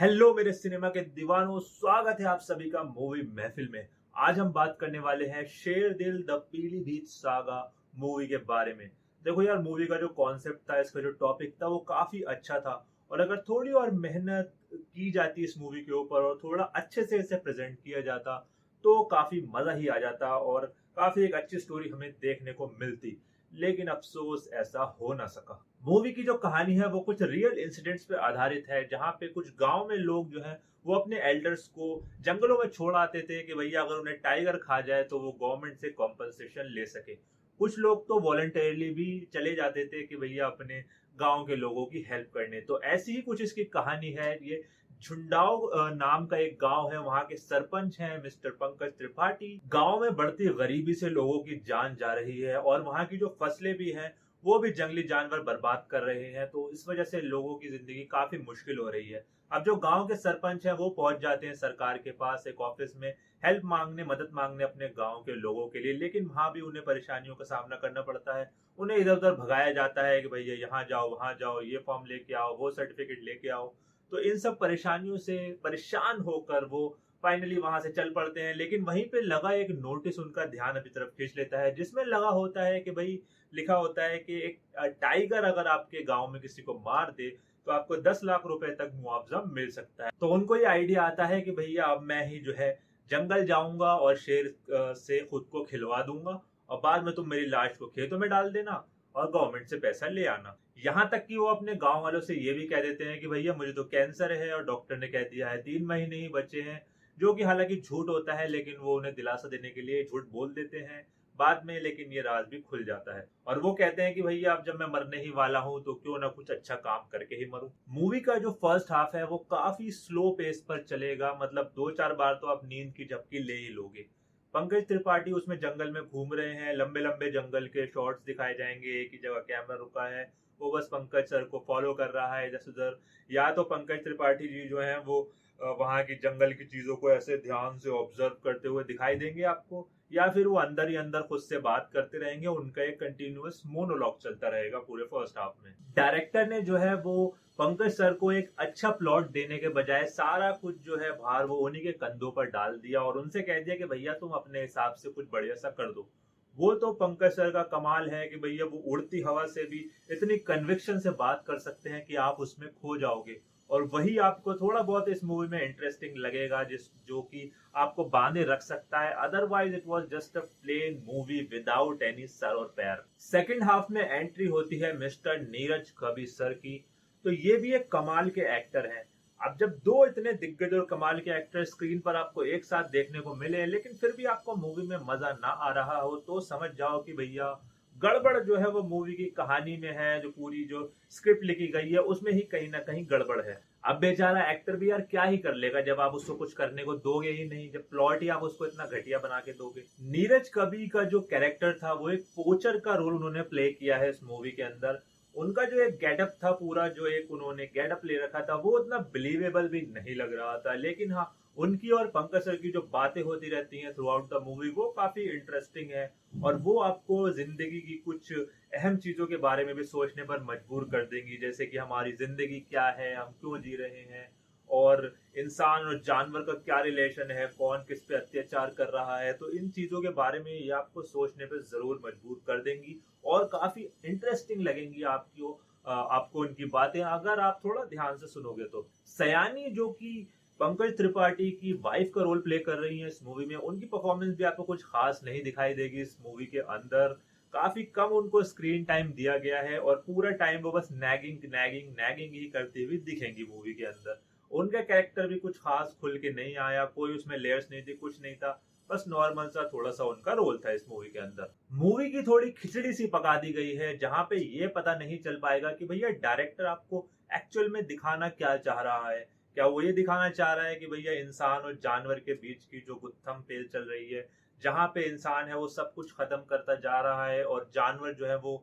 Hello मेरे cinema के दीवानों, स्वागत है आप सभी का मूवी महफिल में। आज हम बात करने वाले हैं शेर दिल द पीलीभीत सागा मूवी के बारे में। देखो यार, मूवी का जो कॉन्सेप्ट था, इसका जो टॉपिक था वो काफी अच्छा था। और अगर थोड़ी और मेहनत की जाती इस मूवी के ऊपर और थोड़ा अच्छे से इसे प्रेजेंट किया जाता तो काफी मजा ही आ जाता और काफी एक अच्छी स्टोरी हमें देखने को मिलती। लेकिन अफसोस ऐसा हो ना सका। मूवी की जो कहानी है वो कुछ रियल इंसिडेंट्स पे आधारित है, जहाँ पे कुछ गांव में लोग जो है वो अपने एल्डर्स को जंगलों में छोड़ आते थे कि भैया अगर उन्हें टाइगर खा जाए तो वो गवर्नमेंट से कॉम्पनसेशन ले सके। कुछ लोग तो वॉलंटरली भी चले जाते थे कि भैया अपने गांव के लोगों की हेल्प करने। तो ऐसी ही कुछ इसकी कहानी है। ये झुंडाव नाम का एक गांव है, वहां के सरपंच हैं मिस्टर पंकज त्रिपाठी। गांव में बढ़ती गरीबी से लोगों की जान जा रही है और वहां की जो फसलें भी हैं वो भी जंगली जानवर बर्बाद कर रहे हैं। तो इस वजह से लोगों की जिंदगी काफी मुश्किल हो रही है। अब जो गांव के सरपंच हैं वो पहुंच जाते हैं सरकार के पास एक ऑफिस में हेल्प मांगने, मदद मांगने अपने गांव के लोगों के लिए। लेकिन वहां भी उन्हें परेशानियों का सामना करना पड़ता है। उन्हें इधर उधर भगाया जाता है कि भैया यहाँ जाओ, वहां जाओ, ये फॉर्म लेके आओ, वो सर्टिफिकेट लेके आओ। तो इन सब परेशानियों से परेशान होकर वो फाइनली वहां से चल पड़ते हैं। लेकिन वहीं पे लगा एक नोटिस उनका ध्यान अभी तरफ खींच लेता है, जिसमें लगा होता है कि भाई, लिखा होता है कि एक टाइगर अगर आपके गांव में किसी को मार दे तो आपको 10 लाख रुपए तक मुआवजा मिल सकता है। तो उनको ये आइडिया आता है कि भैया अब मैं ही जो है जंगल जाऊंगा और शेर से खुद को खिलवा दूंगा और बाद में तुम मेरी लाश को खेतों में डाल देना और गवर्नमेंट से पैसा ले आना। यहाँ तक कि वो अपने गांव वालों से ये भी कह देते हैं कि भैया मुझे तो कैंसर है और डॉक्टर ने कह दिया है 3 महीने ही बचे हैं। जो कि हालांकि झूठ होता है, लेकिन वो उन्हें दिलासा देने के लिए झूठ बोल देते हैं बाद में। लेकिन ये राज भी खुल जाता है और वो कहते हैं कि भैया अब जब मैं मरने ही वाला हूं तो क्यों ना कुछ अच्छा काम करके ही मरूं। मूवी का जो फर्स्ट हाफ है वो काफी स्लो पेस पर चलेगा, मतलब 2-4 बार तो आप नींद की झपकी ले ही लोगे। पंकज त्रिपाठी उसमें जंगल में घूम रहे हैं, लंबे लंबे जंगल के शॉट्स दिखाए जाएंगे, एक ही जगह कैमरा रुका है, वो बस पंकज सर को फॉलो कर रहा है इधर से उधर। या तो पंकज त्रिपाठी जी जो है वो वहां की जंगल की चीजों को ऐसे ध्यान से ऑब्जर्व करते हुए दिखाई देंगे आपको, या फिर वो अंदर ही अंदर खुद से बात करते रहेंगे। उनका एक कंटिन्यूअस मोनोलॉग चलता रहेगा पूरे फर्स्ट हाफ में। डायरेक्टर ने जो है वो पंकज सर को एक अच्छा प्लॉट देने के बजाय सारा कुछ जो है भार वो उन्हीं के कंधों पर डाल दिया और उनसे कह दिया कि भैया तुम अपने हिसाब से कुछ बढ़िया सा कर दो। वो तो पंकज सर का कमाल है कि भैया वो उड़ती हवा से भी इतनी कन्विक्शन से बात कर सकते हैं कि आप उसमें खो जाओगे। और वही आपको थोड़ा बहुत इस मूवी में इंटरेस्टिंग लगेगा, जिस जो कि आपको बांधे रख सकता है। Otherwise it was just a plain movie without any सर और पैर। सेकंड हाफ में एंट्री होती है मिस्टर नीरज कबीर सर की। तो ये भी एक कमाल के एक्टर हैं। अब जब दो इतने दिग्गज और कमाल के एक्टर स्क्रीन पर आपको एक साथ देखने को मिले लेकिन फिर भी आपको मूवी में मजा ना आ रहा हो तो समझ जाओ कि भैया गड़बड़ जो है वो मूवी की कहानी में है। जो पूरी जो स्क्रिप्ट लिखी गई है उसमें ही कहीं ना कहीं गड़बड़ है। अब बेचारा एक्टर भी यार क्या ही कर लेगा जब आप उसको कुछ करने को दोगे ही नहीं, जब प्लॉट ही आप उसको इतना घटिया बना के दोगे। नीरज कबीर का जो कैरेक्टर था वो एक पोचर का रोल उन्होंने प्ले किया है इस मूवी के अंदर। उनका जो एक गेटअप था, पूरा जो एक उन्होंने गेटअप ले रखा था, वो उतना बिलीवेबल भी नहीं लग रहा था। लेकिन हाँ, उनकी और पंकज सर की जो बातें होती रहती हैं थ्रू आउट द मूवी वो काफी इंटरेस्टिंग है और वो आपको जिंदगी की कुछ अहम चीजों के बारे में भी सोचने पर मजबूर कर देंगी, जैसे कि हमारी जिंदगी क्या है, हम क्यों जी रहे हैं और इंसान और जानवर का क्या रिलेशन है, कौन किस पे अत्याचार कर रहा है। तो इन चीजों के बारे में ये आपको सोचने पे जरूर मजबूर कर देंगी और काफी इंटरेस्टिंग लगेंगी आपको उनकी बातें, अगर आप थोड़ा ध्यान से सुनोगे तो। सयानी जो कि पंकज त्रिपाठी की वाइफ का रोल प्ले कर रही है इस मूवी में, उनकी परफॉर्मेंस भी आपको कुछ खास नहीं दिखाई देगी इस मूवी के अंदर। काफी कम उनको स्क्रीन टाइम दिया गया है और पूरा टाइम वो बस नैगिंग नैगिंग नैगिंग ही करती हुई दिखेंगी मूवी के अंदर। उनका कैरेक्टर भी कुछ खास खुल के नहीं आया, कोई उसमें लेयर्स नहीं थी, कुछ नहीं था, बस नॉर्मल सा थोड़ा सा उनका रोल था इस मूवी के अंदर। मूवी की थोड़ी खिचड़ी सी पका दी गई है, जहां पे ये पता नहीं चल पाएगा कि भैया डायरेक्टर आपको एक्चुअल में दिखाना क्या चाह रहा है। क्या वो ये दिखाना चाह रहा है कि भैया इंसान और जानवर के बीच की जो गुत्थम पेल चल रही है, जहां पे इंसान है वो सब कुछ खत्म करता जा रहा है और जानवर जो है वो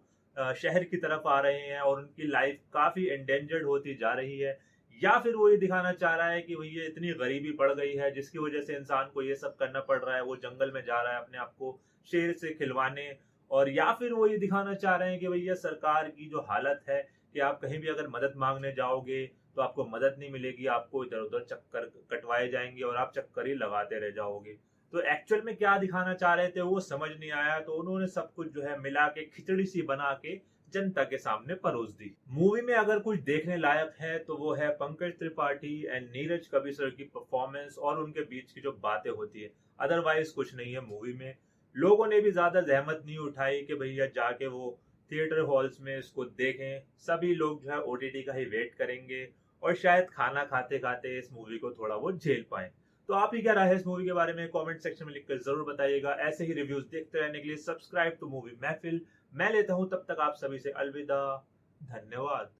शहर की तरफ आ रहे हैं और उनकी लाइफ काफी एंडेंजर्ड होती जा रही है। या फिर वो ये दिखाना चाह रहा है कि भैया इतनी गरीबी बढ़ गई है जिसकी वजह से इंसान को ये सब करना पड़ रहा है, वो जंगल में जा रहा है अपने आप को शेर से खिलवाने। और या फिर वो ये दिखाना चाह रहे हैं कि भैया सरकार की जो हालत है कि आप कहीं भी अगर मदद मांगने जाओगे तो आपको मदद नहीं मिलेगी, आपको इधर उधर चक्कर कटवाए जाएंगे और आप चक्कर ही लगाते रह जाओगे। तो एक्चुअल में क्या दिखाना चाह रहे थे वो समझ नहीं आया, तो उन्होंने सब कुछ जो है मिला के खिचड़ी सी बना के जनता के सामने परोस दी। मूवी में अगर कुछ देखने लायक है तो वो है पंकज त्रिपाठी एंड नीरज कविसर की परफॉर्मेंस और उनके बीच की जो बातें होती है। अदरवाइज कुछ नहीं है मूवी में। लोगों ने भी ज्यादा जहमत नहीं उठाई कि भैया जाके वो थिएटर हॉल्स में इसको देखें। सभी लोग जो है ओटीटी का ही वेट करेंगे और शायद खाना खाते खाते इस मूवी को थोड़ा वो झेल पाए। तो आप ही क्या राय है इस मूवी के बारे में, कमेंट सेक्शन में लिखकर जरूर बताइएगा। ऐसे ही रिव्यूज देखते रहने के लिए सब्सक्राइब टू मूवी महफिल। मैं लेता हूं तब तक आप सभी से अलविदा। धन्यवाद।